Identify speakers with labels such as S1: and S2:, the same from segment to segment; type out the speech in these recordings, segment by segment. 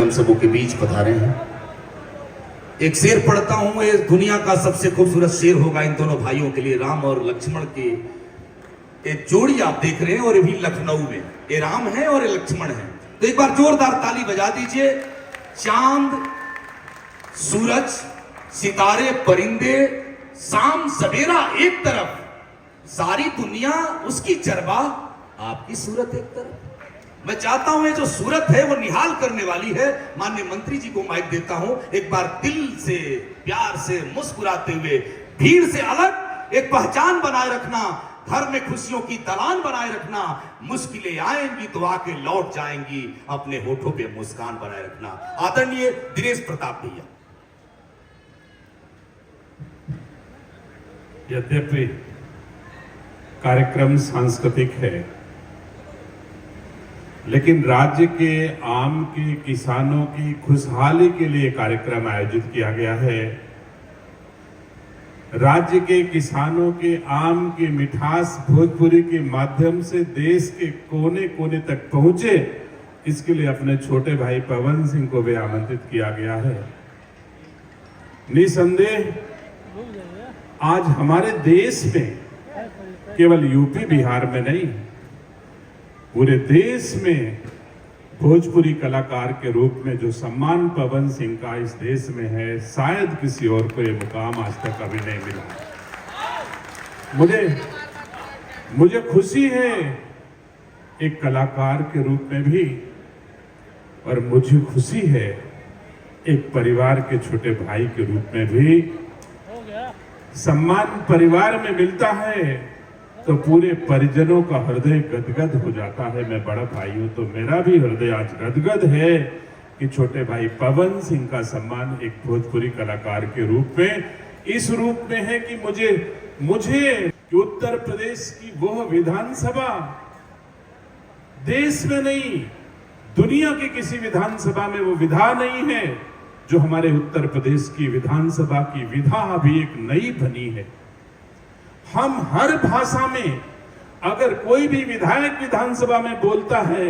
S1: हम सबों के बीच पधारे हैं। एक शेर पढ़ता हूं, ये दुनिया का सबसे खूबसूरत शेर होगा इन दोनों भाइयों के लिए, राम और लक्ष्मण की एक जोड़ी आप देख रहे हैं, और ये भी लखनऊ में। ये राम है और ये लक्ष्मण है। तो एक बार जोरदार ताली बजा दीजिए। चांद, सूरज, सितारे, परिंदे, शाम सवेरा एक तरफ, सारी दुनिया उसकी चरवाह, आपकी सूरत एक तरफ। मैं चाहता हूं ये जो सूरत है वो निहाल करने वाली है। माननीय मंत्री जी को माइक देता हूं, एक बार दिल से प्यार से मुस्कुराते हुए भीड़ से अलग एक पहचान बनाए रखना, घर में खुशियों की दलान बनाए रखना। मुश्किलें आएंगी तो आके लौट जाएंगी, अपने होठों पे मुस्कान बनाए रखना। आदरणीय दिनेश प्रताप भैया।
S2: यद्यपि कार्यक्रम सांस्कृतिक है, लेकिन राज्य के आम के किसानों की खुशहाली के लिए कार्यक्रम आयोजित किया गया है। राज्य के किसानों के आम की मिठास भोजपुरी के माध्यम से देश के कोने कोने तक पहुंचे, इसके लिए अपने छोटे भाई पवन सिंह को भी आमंत्रित किया गया है। निसंदेह आज हमारे देश में, केवल यूपी बिहार में नहीं, पूरे देश में भोजपुरी कलाकार के रूप में जो सम्मान पवन सिंह का इस देश में है, शायद किसी और को ये मुकाम आज तक कभी नहीं मिला। मुझे खुशी है एक कलाकार के रूप में भी, और मुझे खुशी है एक परिवार के छोटे भाई के रूप में भी। सम्मान परिवार में मिलता है तो पूरे परिजनों का हृदय गदगद हो जाता है। मैं बड़ा भाई हूं तो मेरा भी हृदय आज गदगद है कि छोटे भाई पवन सिंह का सम्मान एक भोजपुरी कलाकार के रूप में इस रूप में है कि मुझे उत्तर प्रदेश की वह विधानसभा, देश में नहीं दुनिया की किसी विधानसभा में वो विधा नहीं है जो हमारे उत्तर प्रदेश की विधानसभा की विधा अभी एक नई बनी है। हम हर भाषा में, अगर कोई भी विधायक विधानसभा में बोलता है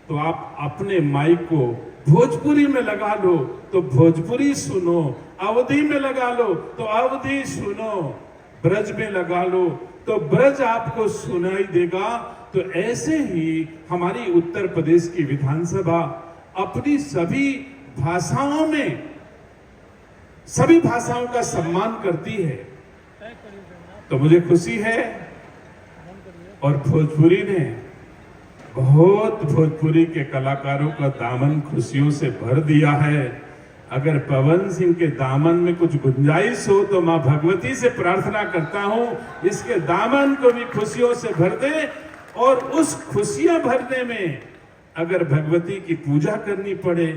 S2: तो आप अपने माइक को भोजपुरी में लगा लो तो भोजपुरी सुनो, अवधी में लगा लो तो अवधी सुनो, ब्रज में लगा लो तो ब्रज आपको सुनाई देगा। तो ऐसे ही हमारी उत्तर प्रदेश की विधानसभा अपनी सभी भाषाओं में, सभी भाषाओं का सम्मान करती है। तो मुझे खुशी है, और भोजपुरी ने बहुत भोजपुरी के कलाकारों का दामन खुशियों से भर दिया है। अगर पवन सिंह के दामन में कुछ गुंजाइश हो तो मां भगवती से प्रार्थना करता हूं इसके दामन को भी खुशियों से भर दे, और उस खुशियां भरने में अगर भगवती की पूजा करनी पड़े,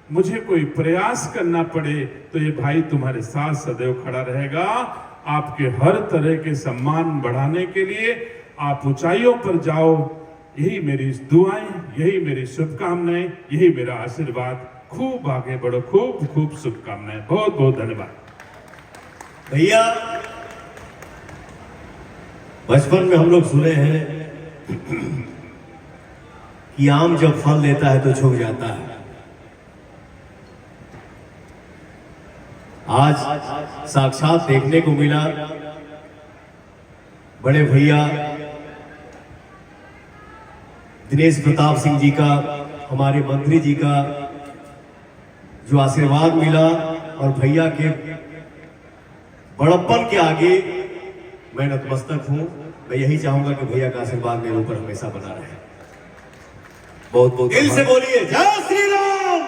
S2: मुझे कोई प्रयास करना पड़े, तो ये भाई तुम्हारे साथ सदैव खड़ा रहेगा। आपके हर तरह के सम्मान बढ़ाने के लिए आप ऊंचाइयों पर जाओ, यही मेरी दुआएं, यही मेरी शुभकामनाएं, यही मेरा आशीर्वाद। खूब आगे बढ़ो, खूब खूब शुभकामनाएं। बहुत बहुत धन्यवाद।
S3: भैया, बचपन में हम लोग सुने हैं कि आम जब फल देता है तो झुक जाता है। आज साक्षात देखने को मिला बड़े भैया दिनेश प्रताप सिंह जी का, हमारे मंत्री जी का जो आशीर्वाद मिला, और भैया के बड़प्पन के आगे मैं नतमस्तक हूं। मैं यही चाहूंगा कि भैया का आशीर्वाद मेरे ऊपर हमेशा बना रहे। बहुत बहुत दिल से बोलिए जय श्री राम।